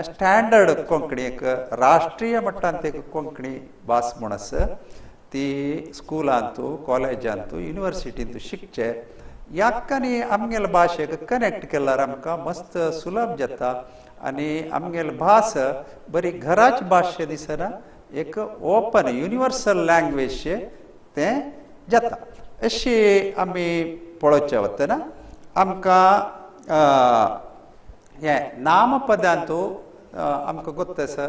स्टँडर्ड कोंकणी एक राष्ट्रीय मट्टांत एक कोंकणी भास म्हूण आसा ती स्कुलांत कॉलेजांत युनिवर्सिटींत शिकचे. ह्याक आनी आमगेले भाशेक कनेक्ट केल्यार आमकां मस्त सुलभ जाता आनी आमगेली भास बरी घराची भाशा दिसना एक ओपन युनिवर्सल लँग्वेज तें जाता. अशी आमी पळोवचे वतना आमकां हे नामपदांत आमकां गोत्त आसा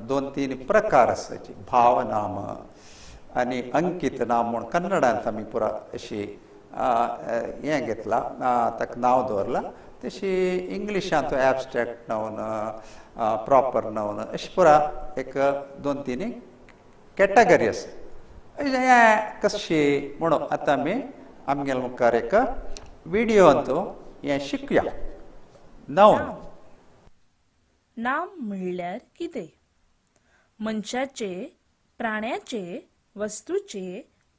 2-3 प्रकार आसाचे. भावनाम आनी अंकीत नाम म्हूण कन्नडांत आमी पुरा अशी हें घेतला ताका नांव दवरलां. तशी इंग्लिशांत एबस्ट्रॅक्ट नाउन प्रॉपर नाउन अशी पुरा एक 2-3 कॅटेगरी आसा. हें कशी म्हणून आतां आमी आमगेले मुखार एक विडियोंत हें शिकया. नाउन नाम म्हणल्यार कितें? मनशाचे, प्राण्याचे, वस्तूचे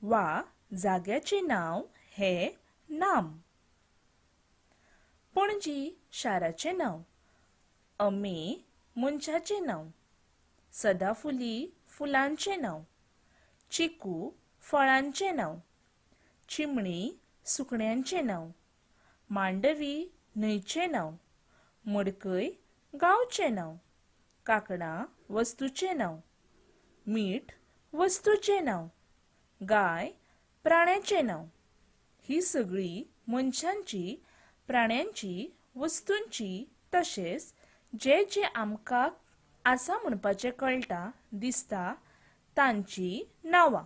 वा जाग्याचे नांव हे नाम. पणजी शाराचें नांव, अम्मी मनशाचें नांव, सदाफुली फुलांचें नांव, चिकू फळांचें नांव, चिमणी सुकण्यांचें नांव, मांडवी न्हंयचें नांव, मडकय गांवचें नांव, काकणां वस्तूचें नांव, मीठ वस्तूचें नांव, गाय प्राण्याचें नांव. ही सगळी मनशांची, प्राण्यांची, वस्तूंची तशेंच जे जे आमकां आसा म्हणपाचें कळटा दिसता तांची नांवां.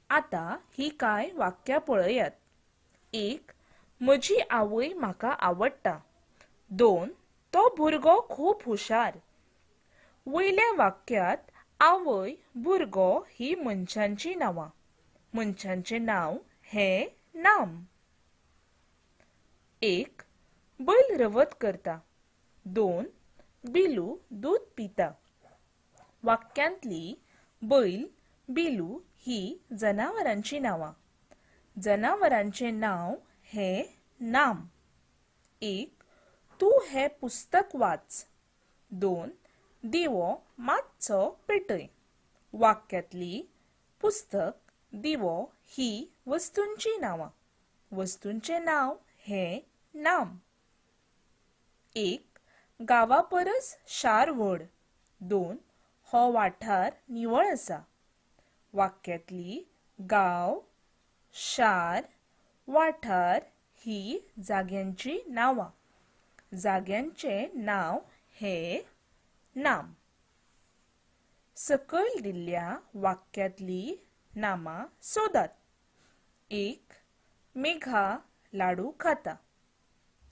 आतां ही कांय वाक्यां पळयात. 1. म्हजी आवय म्हाका आवडटा. 2. तो भुरगो खूब हुशार. वयल्या वाक्यांत आवय, भुरगो ही मनशांची नांवां. मनशांचें नांव हें नाम. 1. बैल रवत करता. 2. बिलू दूध पिता. वाक्यांतली बैल, बिलू ही जनावरांची नांवां. जनावरांचें नांव हें नाम. 1. तूं हें पुस्तक वाच. 2. दिवो मातसो पेटय. वाक्यांतली पुस्तक, दिवो ही वस्तूंची नांवां. वस्तूंचें नांव हें नाम. 1. गांवा परस शार व्हड. 2. हो वाठार निवळ आसा. वाक्यांतली गांव, शार, वाठार ही जाग्यांची नांवां. जाग्यांचें नांव हें नाम. सकयल दिल्ल्या वाक्यांतली नामां सोदात. 1. मेघा लाडू खाता.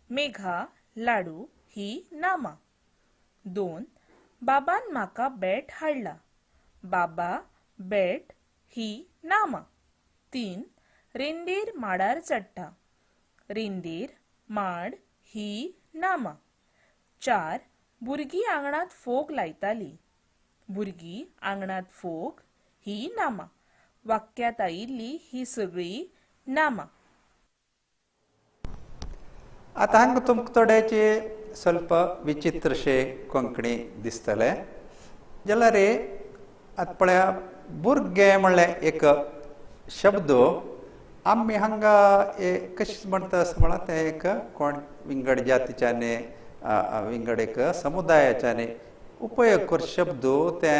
मेघा लाडू ही नामां. 2. बाबान म्हाका बॅट हाडला. बाबा, बॅट ही नामां. 3. रेंदेर माडार चडटा. रेंदेर, माड ही नामां. 4. भुरगीं आंगणात फोग लायतालीं. भुरगीं आंगणात फोग ही नामां. वाक्यांत आयिल्ली ही सगळी नामां. आतां हांगा तुमकां थोडेचे ಸ್ವಲ್ಪ विचित्रशे कोंकणी दिसतले जाल्यार आतां पळया भुरगे म्हणलें एक शब्द आमी हांगा कशें म्हणटा असं म्हणा ते एक कोण विंगड जातीच्यानी विंगड एक समुदायाच्यानी उपयोग कर शब्द ते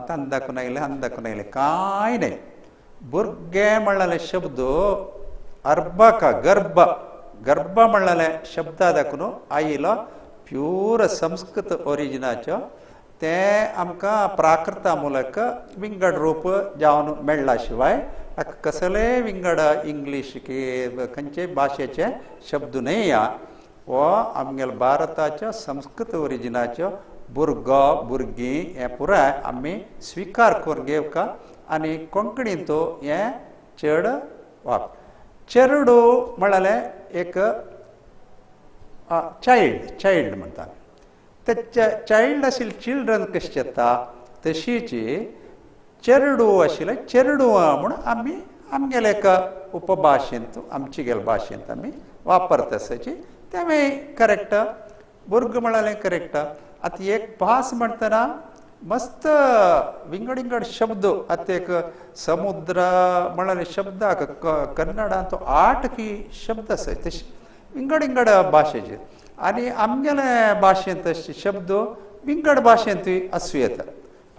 तान दाखोवन आयले कांय न्हय. भुरगे म्हणलेले शब्द अर्भक गर्भ गर्भ म्हणलेले शब्दा दाखोवन आयिलो प्यूर संस्कृत ओरिजिनाचो ते आमकां प्राकृता मूलक विंगड रूप जावन मेळ्ळा शिवाय कसले विंगड इंग्लीश की खंयचे भाशेचे शब्द न्हय. हो आमगेलो भारताच्या संस्कृत ओरिजिनाच्यो भुरगो भुरगीं हें पुराय आमी स्विकार करून घेवका आनी कोंकणींत हें चड वाप. चेडू म्हळ्यार एक चायल्ड म्हणटा ते चायल्ड आशिल्ले चिल्ड्रन कशें जाता तशीच चेडू आशिल्ले चेडू म्हूण आमी आमगेले एक उपभाशेंत आमचे गेले भाशेंत आमी वापरता तशें तें करेक्ट. भुरगो म्हळ्यार करेक्ट. आतां एक भास म्हणटना मस्त विंगड विंगड शब्द आतां एक समुद्र म्हळ्यार शब्दाक कन्नडांत तो 8 की शब्द आसा तशे विंगड विंगड भाशेचे आनी आमगेले भाशेंत तशे शब्द विंगड भाशेंतूय आसूं येता.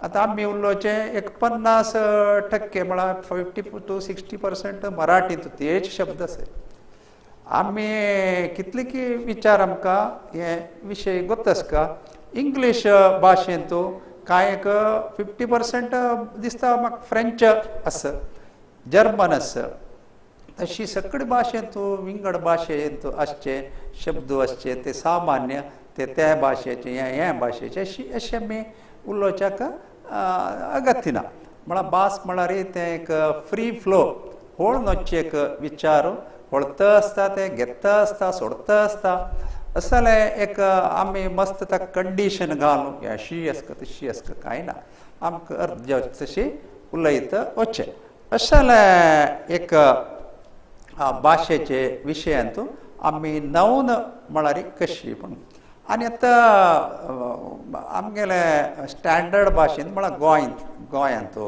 आतां आमी उलोवचे एक 50% म्हळ्यार 50 to 60% मराठींत तेच शब्द आसात. आमी कितले की विचार आमकां हे विशय गोत्तास का इंग्लीश भाशेंत कांय एक 50% दिसता म्हाका फ्रेंच आसा जर्मन आसा तशी सगळे भाशेंत विंगड भाशेंत आसचे शब्द आसचे ते सामान्य ते त्या भाशेचे ह्या भाशेचे अशें आमी उलोवच्याक अगत्य ना. म्हळ्यार भास म्हळ्यार तें एक फ्री फ्लो होळ नोचे एक विचार वळत आसता ते घेता आसता सोडता आसता असं जाल्यार एक आमी मस्त ताका कंडिशन घालून अशी आसता तशी आसता कांय ना आमकां अर्द तशी उलयता वचचें. अशें जाल्यार एक भाशेचे विशयांत आमी नवून म्हळ्यार कशी पूण आनी आतां आमगेले स्टँडर्ड भाशेंत म्हळ्यार गोंयांत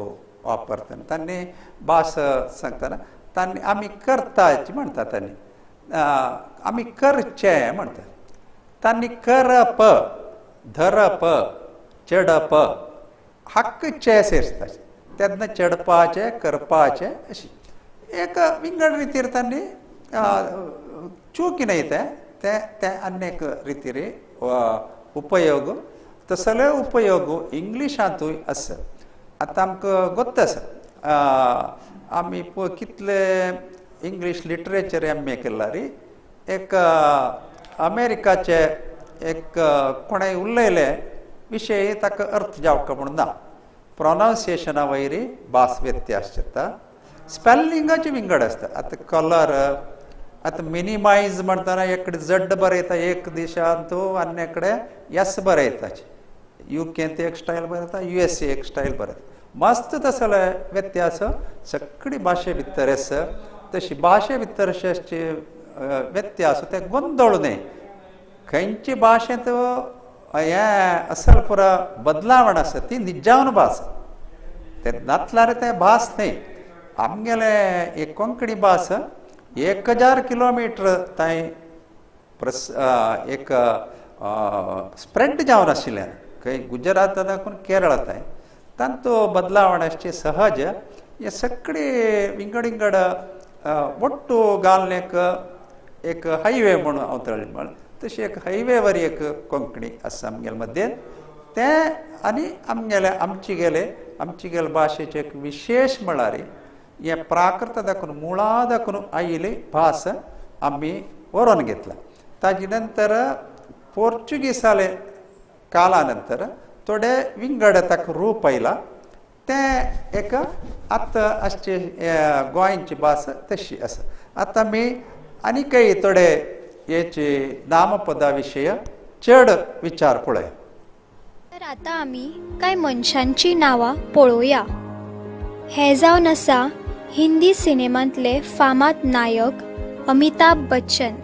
वापरतना तांणी भास सांगतना तांणी आमी करताची म्हणटा तांणी आमी करचे म्हणटा तांणी करप धरप चडप हक्क चे सेरता तेन्ना चडपाचे करपाचे अशी एक विंगड रितीर तांणी चूक नाही ते अनेक रितीर उपयोग तसले उपयोग इंग्लिशांतूय आसा आतां आमकां गोत्त आसा आमी कितले इंग्लीश लिटरेचर MA केला रे एक अमेरिकाचे एक कोणें उलयले विशय ताका अर्थ जावका म्हूण ना प्रोनाउन्सिएशना वयरी भास व्यत्यास जाता स्पेलिंगाचे विंगड आसता आतां कलर आतां मिनिमायज म्हणटना एक कडेन झड बरयता एक दिशांत आनी कडेन एस बरयताचे UK एक स्टायल बरयता USA एक स्टायल बरयता मस्त तसले व्यत्यास सगळी भाशे भितर आसा तशी भाशे भितर अशे व्यत्यास ते गोंदळ न्हय खंयचे भाशेंत हें असल पुरा बदलावण आसा ती निजावन भास ते नातल्यार ते भास न्हय आमगेले एक कोंकणी भास 1000 किलोमीटर ताई एक स्प्रेड जावन आशिल्लें खंय गुजरात दाखून केरळ ताई तांतो बदलावण आसची सहज हे सगळे विंगड विंगड ಒಟ್ಟು ಗಾಲ್ನೇಕ एक हायवे म्हणून अवतरले म्हण तशी एक हायवे वर एक कोंकणी आसा आमगेले मध्येन ते आनी आमची गेले भाशेचे एक विशेष म्हळ्यार हे प्राकृत दाखून मुळा दाखून आयिल्ली भास आमी व्हरोन घेतला ताजे नंतर पोर्चुगीसाले काला नंतर थोडे विंगड ताका रूप आयला ते एक आतां आसचे गोंयची भास तशी आसा आतां आमी आनीकय थोडे हेचे नामपदा विशय चड विचार पळय तर आतां आमी कांय मनशांची नांवां पळोवया हे जावन आसा हिंदी सिनेमांतले फामाद नायक अमिताभ बच्चन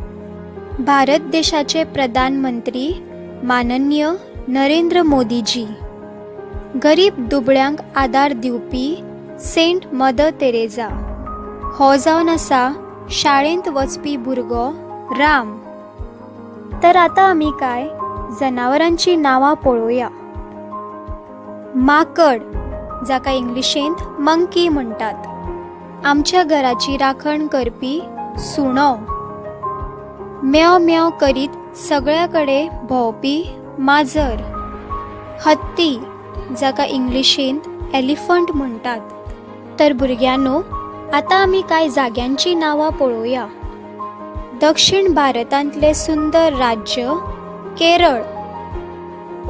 भारत देशाचे प्रधानमंत्री माननीय नरेंद्र मोदीजी गरीब दुबळ्यांक आदार दिवपी सेंट मदर तेरेजा हो जावन आसा शाळेंत वचपी भुरगो राम तर आतां आमी कांय जनावरांची नांवां पळोवया माकड जाका इंग्लिशेंत मंकी म्हणटात आमच्या घराची राखण करपी सुणो म्याव म्याव करीत सगळ्या कडेन भोंवपी माजर हत्ती जाका इंग्लिशेंत एलिफंट म्हणटात तर भुरग्यांनो आतां आमी कांय जाग्यांची नांवां पळोवया दक्षिण भारतांतले सुंदर राज्य केरळ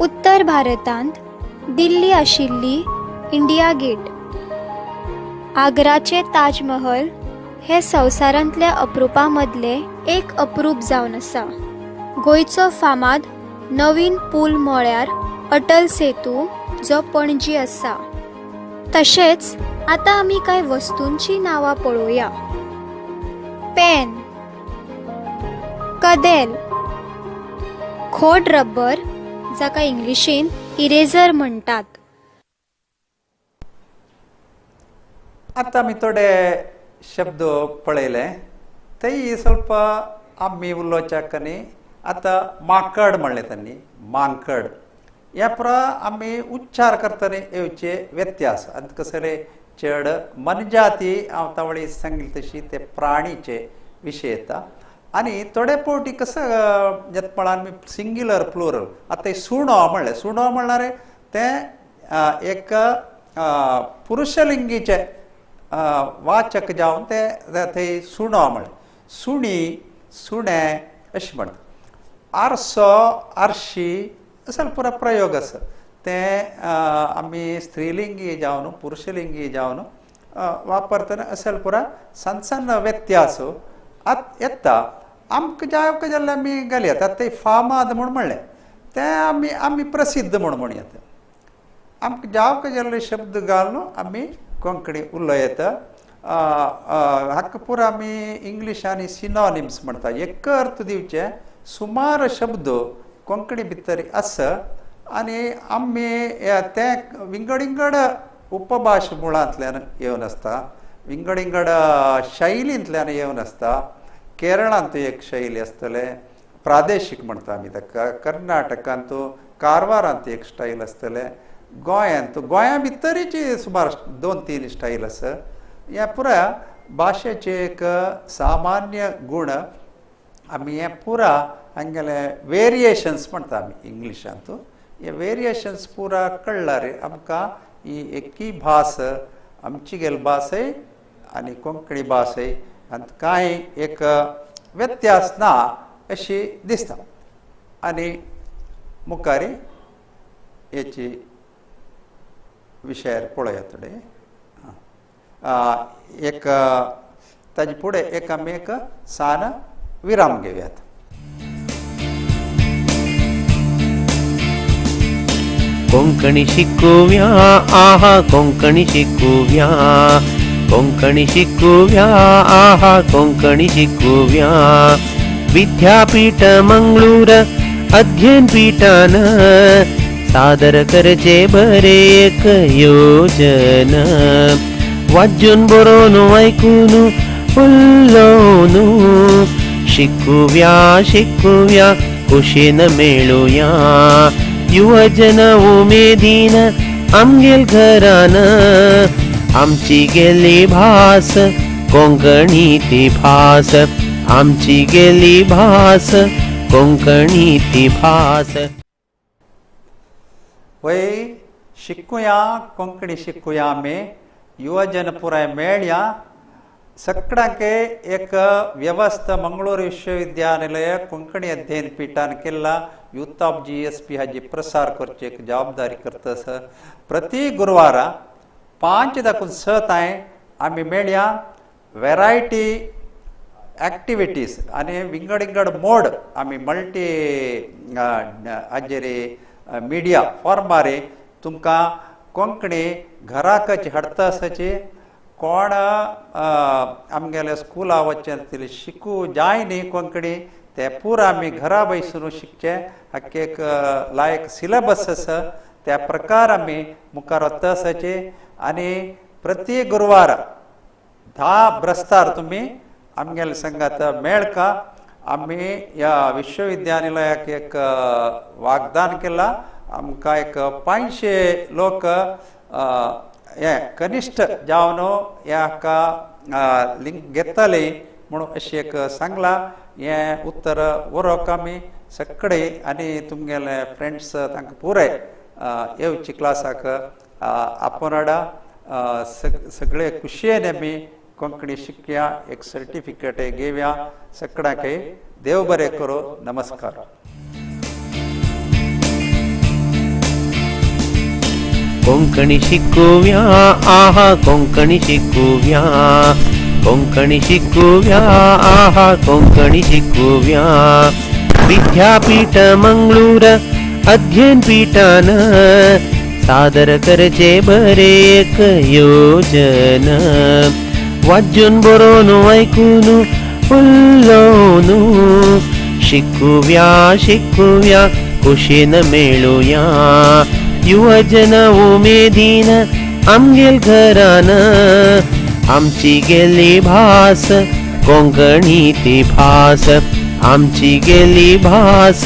उत्तर भारतांत दिल्ली आशिल्ली इंडिया गेट आग्राचे ताजमहल हे संवसारांतल्या अप्रुपां मदले एक अप्रूप जावन आसा गोंयचो फामाद नवीन पूल म्हळ्यार अटल सेतू जो पणजी आसा तशेंच आतां आमी कांय वस्तूंची नांवां पळोवया पेन कदेल खोड रबर जाका इंग्लिशेंत इरेजर म्हणटात आतां आमी थोडे शब्द पळयले तेय ಸ್ವಲ್ಪ आमी उलोवच्याक न्ही आतां माकड म्हणलें तांणी मांकड ह्या पुरा आमी उच्चार करतना येवचे व्यत्यास आतां कसले चड मनजाती हांव तावळी सांगिल्ली तशी ते प्राणीचे विशय येता आनी थोडे फावटी कसो जतमळान आमी सिंग्युलर प्लुरल आतां सुणो म्हणलें सुणो म्हणल्यार ते एक पुरुशलिंगीचे वाचक जावन ते थंय सुणो म्हणलें सुणी सुणें अशें म्हणटा आरसो आरशी असा पुरा प्रयोग आसा ते आमी स्त्रीलिंगी जावन पुरुशलिंगी जावन वापरतना असल पुरा सण सण व्यत्यास येता आमकां जावका जाल्यार आमी घालयात आतां ते फामाद म्हूण म्हणलें ते आमी प्रसिद्ध म्हूण येता आमकां जावका जाल्ले शब्द घालून आमी कोंकणी उलयता हाका पुरो आमी इंग्लिशांनी सिनोनिम्स म्हणटा एक अर्थ दिवचे सुमार शब्द कोंकणी भितर आसा आनी आमी ते विंगड विंगड उपभाश मुळांतल्यान येवन आसता विंगड विंगड शैलींतल्यान येवन आसता केरळांत एक शैली आसतले प्रादेशीक म्हणटा आमी ताका कर्नाटकांत कारवारांत एक स्टाईल आसतले, गोंया भितरीची सुमार 2-3 स्टाईल आसा. हे पुरा भाशेचे एक सामान्य गुण आमी हे पुरा हांगेले वेरिएशन्स म्हणटा आमी इंग्लिशांत. हे वेरिएशन्स पुरा कळल्यार आमकां ही एकी भास आमची गेल भासय आनी कोंकणी भासय हांत कांय एक व्यत्यास ना अशी दिसता. आनी मुखारी हेची विशयार पळोवया थोडे. एक ताजे फुडें एक आमी एक सान विराम घेवयात. कोंकणी शिकुव्या आहा कोंकणी शिकुव्या, कोंकणी शिकुव्या आहा कोंकणी शिकुव्या. विद्यापीठ मंगळूर अध्ययन पीठान सादर करचे बरे एक योजन. वाजून बरोवन आयकून उलोवन शिकुव्या शिकुव्या खुशेन मेळुया. युवजन उमेदीन आमगेल घरान आमची गेली भास कोंकणी ती भास, आमची गेली भास कोंकणी ती भास. वय शिकुया कोंकणी शिकुया आमी युवजन पुराय मेळया. सगळ्यांके एक व्यवस्था मंगळूर विश्वविद्यानिलय कोंकणी अध्ययन पीठान केला. यूथ ऑफ GSP हाजी प्रसार करची एक जबाबदारी करता. प्रति गुरुवारा 5-6 ताईं आमी मेळया. वेरायटी एक्टिविटीज आनी विंगड मोड आमी मल्टी हाजेर मिडिया फॉर्मार तुमकां कोंकणी घराकच हाडटा आसाची. कोण आमगेले स्कुला वचून शिकू जाय न्ही कोंकणी ते पुरा आमी घरा बसून शिकचे. हाका एक लायक सिलेबस आसा त्या प्रकार आमी मुखार वता आसाचे. आनी प्रति गुरुवार 10 ब्रस्तार तुमी आमगेले संगात मेळका. आमी ह्या विश्वविद्यानिलयाक एक वाग्दान केला. आमकां एक 500 लोक हे कनिश्ट जावन ह्या लिंक घेतले म्हणून अशी एक सांगला. हें उत्तर वरोवक आमी सगळे आनी तुमगेले फ्रेंड्स तांकां पुराय येवची क्लासाक आपोवन हाडा. सगळे खुशयेन आमी कोंकणी शिकया, एक सर्टिफिकेट घेवया. सगळ्यांक देव बरें करूं. नमस्कार. कोंकणी शिकुव्या आहा कोंकणी शिकुव्या, कोंकणी शिकुव्या आहा कोंकणी शिकुव्या. विद्यापीठ मंगळूर अध्ययन पीठान सादर करचे बरे एक योजन. वाजून बरोवन आयकून उलोवन शिकुव्या शिकुव्या खुशेन मेळुया. युवजन उमेदीन आमगेल घरान आमची गेली भास कोंकणी ती भास, आमची गेली भास